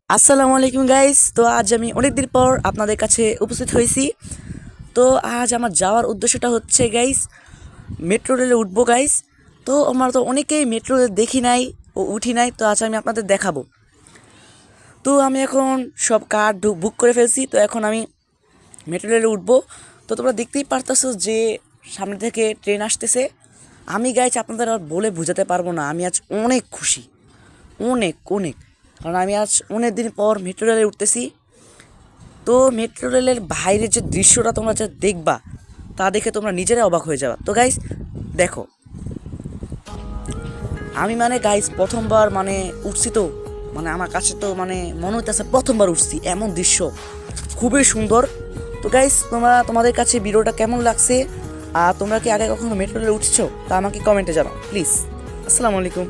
আসসালামু আলাইকুম গাইস। তো আজ আমি অনেক দিন পর আপনাদের কাছে উপস্থিত হয়েছি। তো আজ আমার যাওয়ার উদ্দেশ্যটা হচ্ছে গাইস, মেট্রো রেলে উঠবো গাইস। তো আমরা তো অনেকেই মেট্রো রেল দেখি নাই ও উঠি নাই, তো আজ আমি আপনাদের দেখাবো। তো আমি এখন সব কার্ড বুক করে ফেলছি, তো এখন আমি মেট্রো রেলে উঠবো। তো তোমরা দেখতেই পারতেছো যে সামনে থেকে ট্রেন আসতেছে। আমি গাইস আপনাদের আর বলে বোঝাতে পারবো না, আমি আজ অনেক খুশি, অনেক অনেক। কারণ আমি আজ অনেক দিন পর মেট্রো রেলে উঠতেছি। তো মেট্রো রেলের বাইরের যে দৃশ্যটা তোমরা যা দেখবা, তা দেখে তোমরা নিজেরাই অবাক হয়ে যাবা। তো গাইস দেখো, আমি গাইস প্রথমবার উঠছি, তো আমার কাছে তো মনে হইতেছে প্রথমবার উঠছি, এমন দৃশ্য খুবই সুন্দর। তো গাইস তোমাদের কাছে ভিডিওটা কেমন লাগছে, আর তোমরা কি আগে কখনো মেট্রো রেলে উঠছো তা আমাকে কমেন্টে জানাও প্লিজ। আসসালামু আলাইকুম।